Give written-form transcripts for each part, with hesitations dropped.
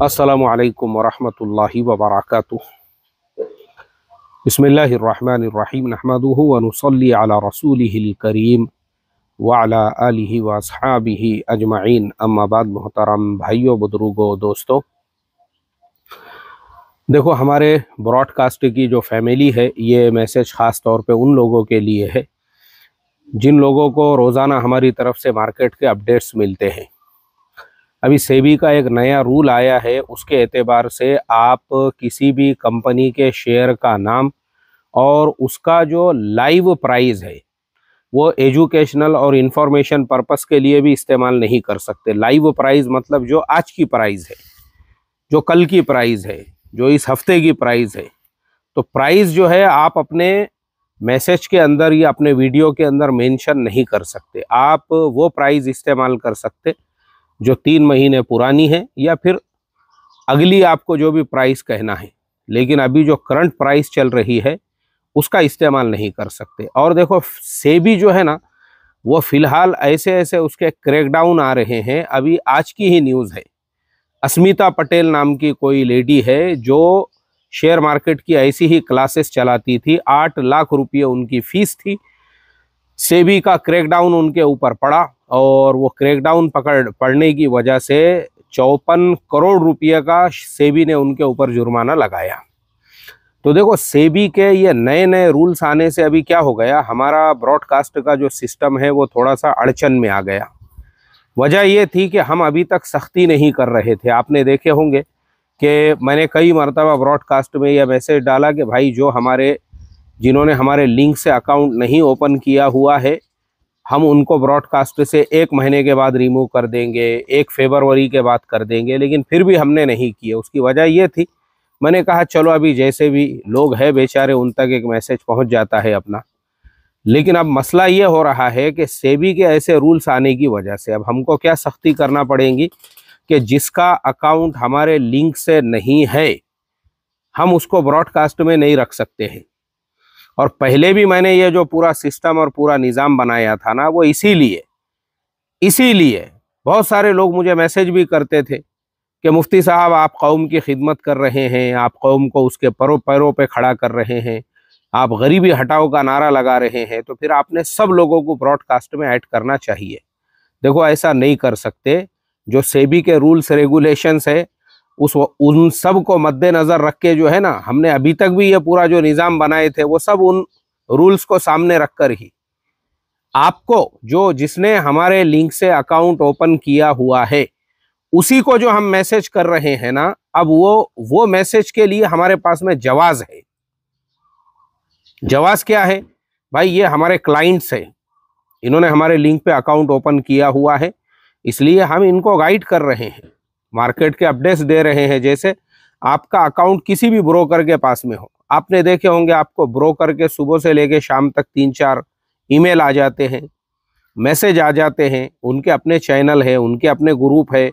अस्सलामु अलैकुम वरहमतुल्लाहि वबरकातुह। बिस्मिल्लाहिर्रहमानिर्रहीम नहमदुहु व नुसल्ली अला रसूलिहिल करीम व अला आलिहि व अस्हाबिहि अजमईन, अम्मा बाद। मोहतरम भाइयों, बुजुर्गों, दोस्तों, देखो, हमारे ब्रॉडकास्ट की जो फैमिली है, ये मैसेज ख़ास तौर पे उन लोगों के लिए है जिन लोगों को रोज़ाना हमारी तरफ से मार्केट के अपडेट्स मिलते हैं। अभी सेबी का एक नया रूल आया है, उसके एतबार से आप किसी भी कंपनी के शेयर का नाम और उसका जो लाइव प्राइस है वो एजुकेशनल और इंफॉर्मेशन पर्पस के लिए भी इस्तेमाल नहीं कर सकते। लाइव प्राइस मतलब जो आज की प्राइस है, जो कल की प्राइस है, जो इस हफ्ते की प्राइस है। तो प्राइस जो है आप अपने मैसेज के अंदर या अपने वीडियो के अंदर मेंशन नहीं कर सकते। आप वो प्राइस इस्तेमाल कर सकते जो 3 महीने पुरानी है या फिर अगली आपको जो भी प्राइस कहना है, लेकिन अभी जो करंट प्राइस चल रही है उसका इस्तेमाल नहीं कर सकते। और देखो, सेबी जो है ना, वो फिलहाल ऐसे ऐसे उसके क्रैकडाउन आ रहे हैं। अभी आज की ही न्यूज़ है, अस्मिता पटेल नाम की कोई लेडी है जो शेयर मार्केट की ऐसी ही क्लासेस चलाती थी। 8 लाख रुपये उनकी फीस थी। सेबी का क्रैकडाउन उनके ऊपर पड़ा और वो क्रैकडाउन पड़ने की वजह से 54 करोड़ रुपये का सेबी ने उनके ऊपर जुर्माना लगाया। तो देखो, सेबी के ये नए नए रूल्स आने से अभी क्या हो गया, हमारा ब्रॉडकास्ट का जो सिस्टम है वो थोड़ा सा अड़चन में आ गया। वजह ये थी कि हम अभी तक सख्ती नहीं कर रहे थे। आपने देखे होंगे कि मैंने कई मरतबा ब्रॉडकास्ट में यह मैसेज डाला कि भाई, जिन्होंने हमारे लिंक से अकाउंट नहीं ओपन किया हुआ है, हम उनको ब्रॉडकास्ट से 1 महीने के बाद रिमूव कर देंगे, 1 फरवरी के बाद कर देंगे। लेकिन फिर भी हमने नहीं किए। उसकी वजह ये थी, मैंने कहा चलो अभी जैसे भी लोग हैं बेचारे, उन तक एक मैसेज पहुंच जाता है अपना। लेकिन अब मसला ये हो रहा है कि सेबी के ऐसे रूल्स आने की वजह से अब हमको क्या सख्ती करना पड़ेगी कि जिसका अकाउंट हमारे लिंक से नहीं है, हम उसको ब्रॉडकास्ट में नहीं रख सकते हैं। और पहले भी मैंने ये जो पूरा सिस्टम और पूरा निज़ाम बनाया था ना, वो इसीलिए बहुत सारे लोग मुझे मैसेज भी करते थे कि मुफ्ती साहब, आप कौम की खिदमत कर रहे हैं, आप कौम को उसके पैरों पे खड़ा कर रहे हैं, आप गरीबी हटाओ का नारा लगा रहे हैं, तो फिर आपने सब लोगों को ब्रॉडकास्ट में ऐड करना चाहिए। देखो, ऐसा नहीं कर सकते। जो सेबी के रूल्स रेगुलेशंस है उन सब को मद्देनज़र रख के जो है ना, हमने अभी तक भी ये पूरा जो निज़ाम बनाए थे वो सब उन रूल्स को सामने रख कर ही आपको जिसने हमारे लिंक से अकाउंट ओपन किया हुआ है उसी को जो हम मैसेज कर रहे हैं ना, अब वो मैसेज के लिए हमारे पास में जवाज है। जवाज क्या है भाई? ये हमारे क्लाइंट्स है, इन्होंने हमारे लिंक पे अकाउंट ओपन किया हुआ है, इसलिए हम इनको गाइड कर रहे हैं, मार्केट के अपडेट्स दे रहे हैं। जैसे आपका अकाउंट किसी भी ब्रोकर के पास में हो, आपने देखे होंगे आपको ब्रोकर के सुबह से लेके शाम तक 3-4 ईमेल आ जाते हैं, मैसेज आ जाते हैं। उनके अपने चैनल है, उनके अपने ग्रुप है,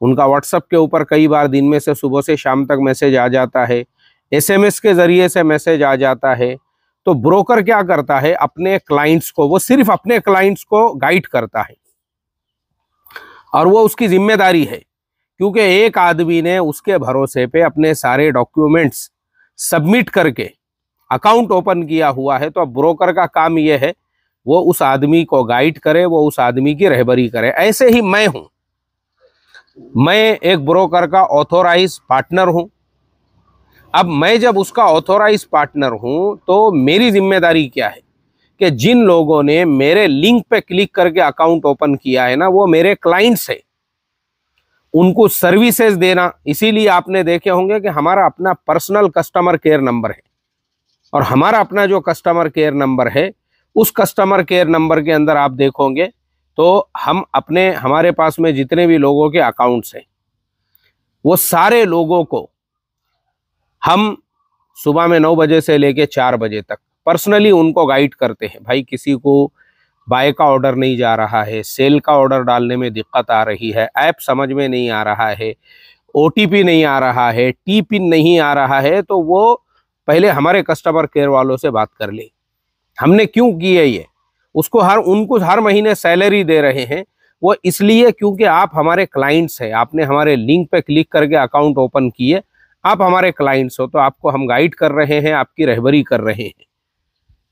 उनका व्हाट्सएप के ऊपर कई बार दिन में से सुबह से शाम तक मैसेज आ जाता है, SMS के ज़रिए से मैसेज आ जाता है। तो ब्रोकर क्या करता है, अपने क्लाइंट्स को, वो सिर्फ अपने क्लाइंट्स को गाइड करता है और वो उसकी जिम्मेदारी है, क्योंकि एक आदमी ने उसके भरोसे पे अपने सारे डॉक्यूमेंट्स सबमिट करके अकाउंट ओपन किया हुआ है। तो अब ब्रोकर का काम ये है, वो उस आदमी को गाइड करे, वो उस आदमी की रहबरी करे। ऐसे ही मैं हूं, मैं एक ब्रोकर का ऑथोराइज पार्टनर हूं। अब मैं जब उसका ऑथोराइज पार्टनर हूं तो मेरी जिम्मेदारी क्या है कि जिन लोगों ने मेरे लिंक पे क्लिक करके अकाउंट ओपन किया है ना, वो मेरे क्लाइंट्स है, उनको सर्विसेज देना। इसीलिए आपने देखे होंगे कि हमारा अपना पर्सनल कस्टमर केयर नंबर है, और हमारा अपना जो कस्टमर केयर नंबर है, उस कस्टमर केयर नंबर के अंदर आप देखोगे तो हमारे पास में जितने भी लोगों के अकाउंट्स हैं, वो सारे लोगों को हम सुबह में 9 बजे से लेके 4 बजे तक पर्सनली उनको गाइड करते हैं। भाई, किसी को बाय का ऑर्डर नहीं जा रहा है, सेल का ऑर्डर डालने में दिक्कत आ रही है, ऐप समझ में नहीं आ रहा है, OTP नहीं आ रहा है, टी पिन नहीं आ रहा है, तो वो पहले हमारे कस्टमर केयर वालों से बात कर ले। हमने क्यों की है ये? उनको हर महीने सैलरी दे रहे हैं, वो इसलिए क्योंकि आप हमारे क्लाइंट्स हैं, आपने हमारे लिंक पे क्लिक करके अकाउंट ओपन किए, आप हमारे क्लाइंट्स हो, तो आपको हम गाइड कर रहे हैं, आपकी रहबरी कर रहे हैं।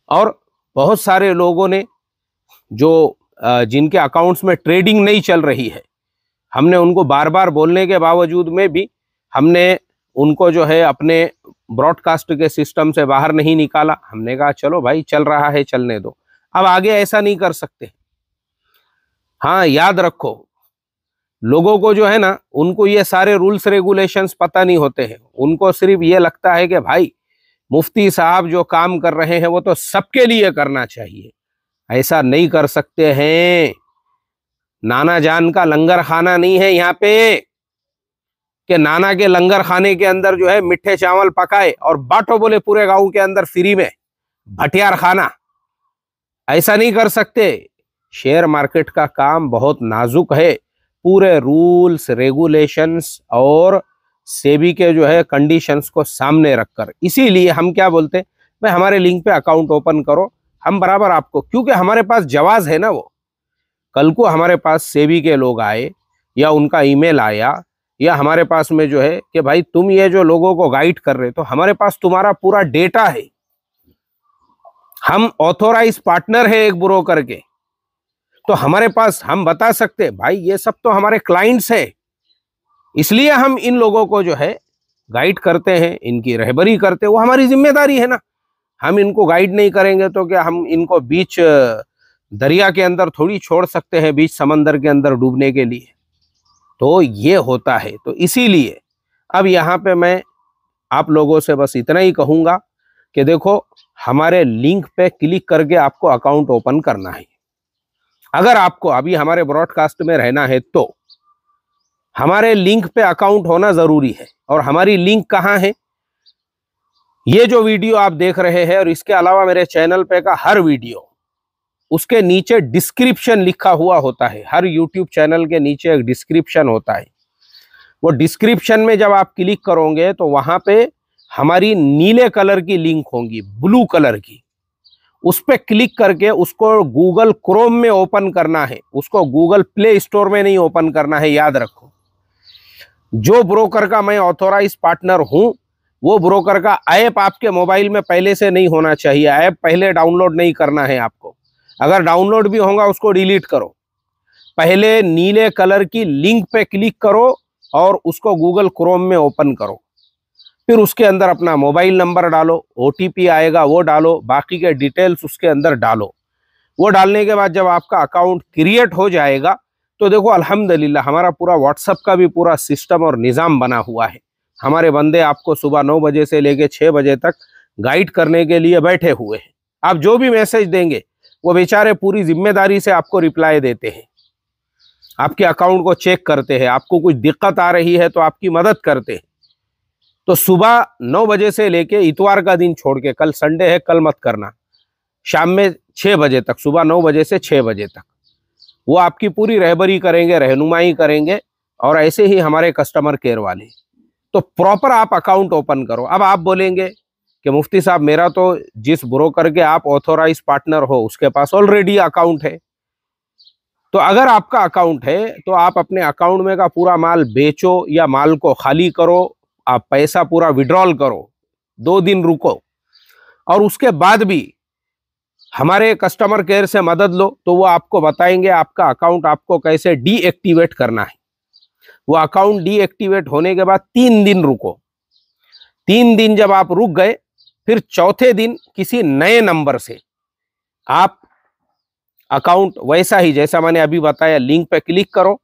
और बहुत सारे लोगों ने जो जिनके अकाउंट्स में ट्रेडिंग नहीं चल रही है, हमने उनको बार बार बोलने के बावजूद में भी हमने उनको जो है अपने ब्रॉडकास्ट के सिस्टम से बाहर नहीं निकाला। हमने कहा चलो भाई चल रहा है, चलने दो, अब आगे ऐसा नहीं कर सकते। हाँ, याद रखो, लोगों को जो है ना, उनको ये सारे रूल्स रेगुलेशंस पता नहीं होते हैं। उनको सिर्फ ये लगता है कि भाई मुफ्ती साहब जो काम कर रहे हैं वो तो सबके लिए करना चाहिए। ऐसा नहीं कर सकते हैं। नाना जान का लंगर खाना नहीं है यहाँ पे कि नाना के लंगर खाने के अंदर जो है मीठे चावल पकाए और बांटो बोले पूरे गांव के अंदर फ्री में भटियार खाना। ऐसा नहीं कर सकते। शेयर मार्केट का काम बहुत नाजुक है। पूरे रूल्स रेगुलेशंस और सेबी के जो है कंडीशंस को सामने रखकर, इसीलिए हम क्या बोलते हैं, भाई हमारे लिंक पे अकाउंट ओपन करो, हम बराबर आपको, क्योंकि हमारे पास जवाज है ना। वो कल को हमारे पास सेबी के लोग आए या उनका ईमेल आया या हमारे पास में जो है कि भाई तुम ये जो लोगों को गाइड कर रहे, तो हमारे पास तुम्हारा पूरा डेटा है, हम ऑथोराइज पार्टनर है एक ब्रोकर के, तो हमारे पास हम बता सकते भाई ये सब तो हमारे क्लाइंट्स हैं, इसलिए हम इन लोगों को जो है गाइड करते हैं, इनकी रहबरी करते हैं, वो हमारी जिम्मेदारी है ना। हम इनको गाइड नहीं करेंगे तो क्या हम इनको बीच दरिया के अंदर थोड़ी छोड़ सकते हैं, बीच समंदर के अंदर डूबने के लिए। तो ये होता है। तो इसीलिए अब यहाँ पे मैं आप लोगों से बस इतना ही कहूँगा कि देखो, हमारे लिंक पे क्लिक करके आपको अकाउंट ओपन करना है। अगर आपको अभी हमारे ब्रॉडकास्ट में रहना है तो हमारे लिंक पे अकाउंट होना जरूरी है। और हमारी लिंक कहाँ है? ये जो वीडियो आप देख रहे हैं और इसके अलावा मेरे चैनल पे का हर वीडियो, उसके नीचे डिस्क्रिप्शन लिखा हुआ होता है। हर यूट्यूब चैनल के नीचे एक डिस्क्रिप्शन होता है। वो डिस्क्रिप्शन में जब आप क्लिक करोगे तो वहां पे हमारी नीले कलर की लिंक होंगी, ब्लू कलर की। उस पर क्लिक करके उसको गूगल क्रोम में ओपन करना है, उसको गूगल प्ले स्टोर में नहीं ओपन करना है। याद रखो, जो ब्रोकर का मैं ऑथोराइज पार्टनर हूं, वो ब्रोकर का ऐप आपके मोबाइल में पहले से नहीं होना चाहिए। ऐप पहले डाउनलोड नहीं करना है आपको। अगर डाउनलोड भी होगा उसको डिलीट करो। पहले नीले कलर की लिंक पे क्लिक करो और उसको गूगल क्रोम में ओपन करो। फिर उसके अंदर अपना मोबाइल नंबर डालो, ओटीपी आएगा वो डालो, बाकी के डिटेल्स उसके अंदर डालो। वो डालने के बाद जब आपका अकाउंट क्रिएट हो जाएगा तो देखो अल्हम्दुलिल्लाह हमारा पूरा व्हाट्सएप का भी पूरा सिस्टम और निज़ाम बना हुआ है। हमारे बंदे आपको सुबह 9 बजे से लेके 6 बजे तक गाइड करने के लिए बैठे हुए हैं। आप जो भी मैसेज देंगे वो बेचारे पूरी जिम्मेदारी से आपको रिप्लाई देते हैं, आपके अकाउंट को चेक करते हैं, आपको कुछ दिक्कत आ रही है तो आपकी मदद करते हैं। तो सुबह 9 बजे से लेके इतवार का दिन छोड़ के, कल संडे है कल मत करना, शाम में 6 बजे तक, सुबह 9 बजे से 6 बजे तक वो आपकी पूरी रहबरी करेंगे, रहनुमाई करेंगे। और ऐसे ही हमारे कस्टमर केयर वाले। तो प्रॉपर आप अकाउंट ओपन करो। अब आप बोलेंगे कि मुफ्ती साहब मेरा तो जिस ब्रोकर के आप ऑथोराइज पार्टनर हो उसके पास ऑलरेडी अकाउंट है। तो अगर आपका अकाउंट है तो आप अपने अकाउंट में का पूरा माल बेचो या माल को खाली करो, आप पैसा पूरा विड्रॉल करो, 2 दिन रुको और उसके बाद भी हमारे कस्टमर केयर से मदद लो, तो वो आपको बताएंगे आपका अकाउंट आपको कैसे डीएक्टिवेट करना है। वो अकाउंट डीएक्टिवेट होने के बाद 3 दिन रुको। 3 दिन जब आप रुक गए, फिर चौथे दिन किसी नए नंबर से आप अकाउंट वैसा ही जैसा मैंने अभी बताया, लिंक पे क्लिक करो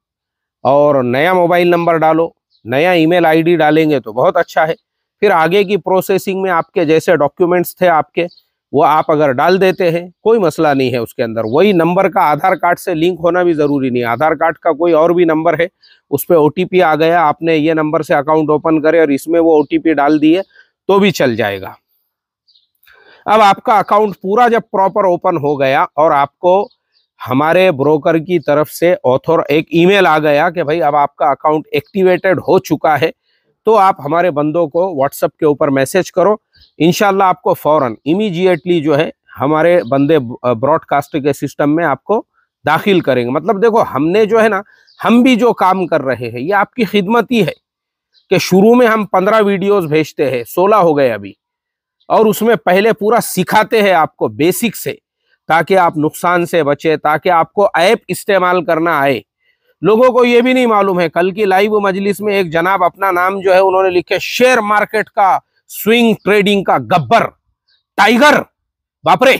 और नया मोबाइल नंबर डालो, नया ईमेल आईडी डालेंगे तो बहुत अच्छा है। फिर आगे की प्रोसेसिंग में आपके जैसे डॉक्यूमेंट्स थे आपके, वो आप अगर डाल देते हैं कोई मसला नहीं है। उसके अंदर वही नंबर का आधार कार्ड से लिंक होना भी ज़रूरी नहीं। आधार कार्ड का कोई और भी नंबर है, उस पर ओटीपी आ गया, आपने ये नंबर से अकाउंट ओपन करे और इसमें वो ओटीपी डाल दिए तो भी चल जाएगा। अब आपका अकाउंट पूरा जब प्रॉपर ओपन हो गया और आपको हमारे ब्रोकर की तरफ से एक ईमेल आ गया कि भाई अब आपका अकाउंट एक्टिवेटेड हो चुका है, तो आप हमारे बंदों को व्हाट्सएप के ऊपर मैसेज करो। इंशाल्लाह आपको फौरन इमीडिएटली जो है हमारे बंदे ब्रॉडकास्ट के सिस्टम में आपको दाखिल करेंगे। मतलब देखो, हमने जो है ना, हम भी जो काम कर रहे हैं ये आपकी खिदमत ही है कि शुरू में हम 15 वीडियोस भेजते हैं, 16 हो गए अभी, और उसमें पहले पूरा सिखाते हैं आपको बेसिक से, ताकि आप नुकसान से बचे, ताकि आपको ऐप इस्तेमाल करना आए। लोगों को ये भी नहीं मालूम है, कल की लाइव मजलिस में एक जनाब अपना नाम जो है उन्होंने लिखे शेयर मार्केट का, स्विंग ट्रेडिंग का गब्बर, टाइगर। बापरे,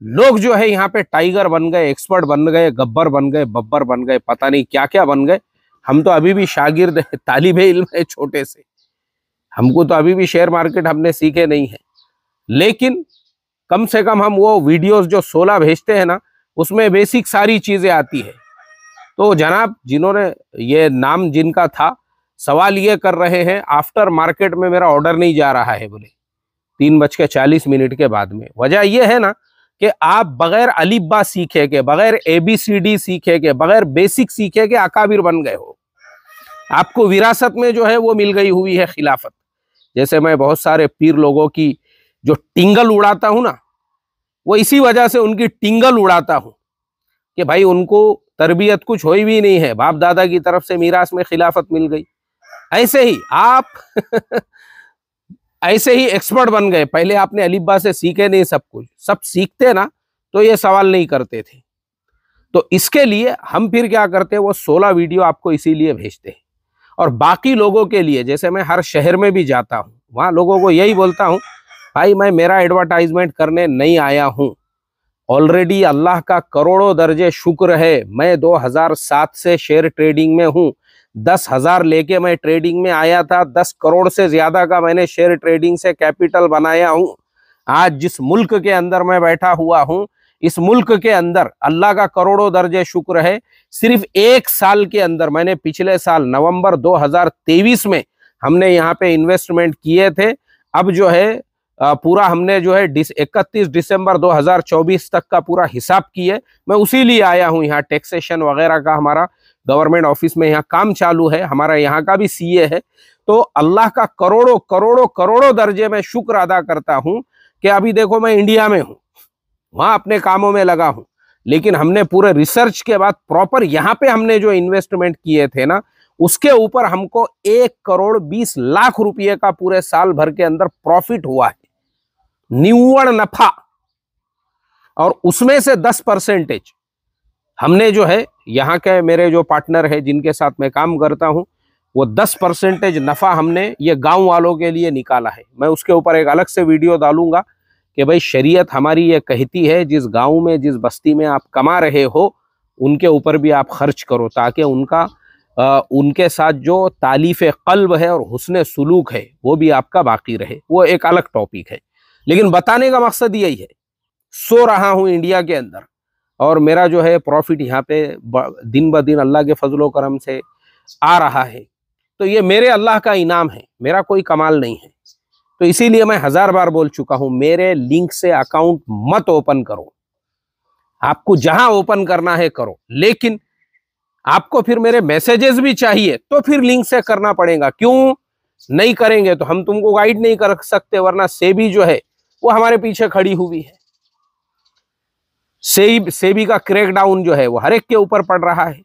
लोग जो है यहाँ पे टाइगर बन गए, एक्सपर्ट बन गए, गब्बर बन गए, बब्बर बन गए, पता नहीं क्या क्या बन गए। हम तो अभी भी शागिर्द है, तालिबे इल्म है छोटे से, हमको तो अभी भी शेयर मार्केट हमने सीखे नहीं है। लेकिन कम से कम हम वो वीडियोस जो 16 भेजते हैं ना, उसमें बेसिक सारी चीजें आती है। तो जनाब जिन्होंने ये नाम जिनका था, सवाल ये कर रहे हैं आफ्टर मार्केट में मेरा ऑर्डर नहीं जा रहा है, बोले 3:40 के बाद में। वजह यह है ना कि आप बगैर अलिब्बा सीखे के, बगैर ABCD सीखे के, बगैर बेसिक सीखे के अकाबिर बन गए हो। आपको विरासत में जो है वो मिल गई हुई है खिलाफत। जैसे मैं बहुत सारे पीर लोगों की जो टिंगल उड़ाता हूं ना, वो इसी वजह से उनकी टिंगल उड़ाता हूं कि भाई उनको तरबियत कुछ हुई भी नहीं है, बाप दादा की तरफ से मीरास में खिलाफत मिल गई। ऐसे ही आप ऐसे ही एक्सपर्ट बन गए। पहले आपने अलिब्बा से सीखे नहीं सब कुछ, सब सीखते ना तो ये सवाल नहीं करते थे। तो इसके लिए हम फिर क्या करते हैं, वो 16 वीडियो आपको इसीलिए भेजते हैं। और बाकी लोगों के लिए, जैसे मैं हर शहर में भी जाता हूं, वहां लोगों को यही बोलता हूं, भाई मैं मेरा एडवर्टाइजमेंट करने नहीं आया हूं। ऑलरेडी अल्लाह का करोड़ों दर्जे शुक्र है, मैं 2007 से शेयर ट्रेडिंग में हूं। 10,000 लेके मैं ट्रेडिंग में आया था, 10 करोड़ से ज्यादा का मैंने शेयर ट्रेडिंग से कैपिटल बनाया हूं। आज जिस मुल्क के अंदर मैं बैठा हुआ हूं, इस मुल्क के अंदर अल्लाह का करोड़ों दर्जे शुक्र है, सिर्फ 1 साल के अंदर, मैंने पिछले साल नवंबर 2023 में हमने यहाँ पे इन्वेस्टमेंट किए थे। अब जो है पूरा हमने जो है 31 दिसंबर 2024 तक का पूरा हिसाब किए। मैं उसी लिए आया हूँ यहाँ, टैक्सेशन वगैरह का हमारा गवर्नमेंट ऑफिस में यहाँ काम चालू है, हमारा यहाँ का भी CA है। तो अल्लाह का करोड़ों करोड़ों करोड़ों दर्जे में शुक्र अदा करता हूँ कि अभी देखो मैं इंडिया में हूँ, वहां अपने कामों में लगा हूं, लेकिन हमने पूरे रिसर्च के बाद प्रॉपर यहाँ पे हमने जो इन्वेस्टमेंट किए थे ना, उसके ऊपर हमको 1,20,00,000 रुपये का पूरे साल भर के अंदर प्रॉफिट हुआ है, निव्वड़ नफा। और उसमें से 10% हमने जो है यहाँ के मेरे जो पार्टनर है जिनके साथ मैं काम करता हूँ, वो 10% नफा हमने ये गांव वालों के लिए निकाला है। मैं उसके ऊपर एक अलग से वीडियो डालूंगा कि भाई शरीयत हमारी ये कहती है, जिस गांव में जिस बस्ती में आप कमा रहे हो उनके ऊपर भी आप खर्च करो, ताकि उनके साथ जो तालीफ कल्ब है और हुस्न सुलूक है वो भी आपका बाकी रहे। वो एक अलग टॉपिक है, लेकिन बताने का मकसद यही है। सो रहा हूँ इंडिया के अंदर और मेरा जो है प्रॉफिट यहाँ पे दिन ब दिन अल्लाह के फजलो करम से आ रहा है। तो ये मेरे अल्लाह का इनाम है, मेरा कोई कमाल नहीं है। तो इसीलिए मैं 1000 बार बोल चुका हूं, मेरे लिंक से अकाउंट मत ओपन करो। आपको जहां ओपन करना है करो, लेकिन आपको फिर मेरे मैसेजेस भी चाहिए तो फिर लिंक से करना पड़ेगा। क्यों नहीं करेंगे तो हम तुमको गाइड नहीं कर सकते, वरना सेबी जो है वो हमारे पीछे खड़ी हुई है। सेबी का क्रैकडाउन जो है वो हर एक के ऊपर पड़ रहा है,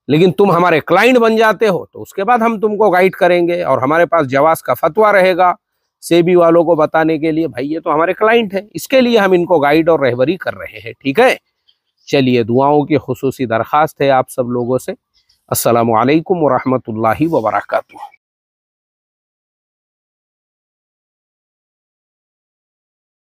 लेकिन तुम हमारे क्लाइंट बन जाते हो तो उसके बाद हम तुमको गाइड करेंगे और हमारे पास जवाज का फतवा रहेगा सेबी वालों को बताने के लिए, भाई ये तो हमारे क्लाइंट है, इसके लिए हम इनको गाइड और रहबरी कर रहे हैं। ठीक है, चलिए दुआओं की खुसूसी दरखास्त है आप सब लोगों से। अस्सलामु अलैकुम व रहमतुल्लाहि व बरकातुहू।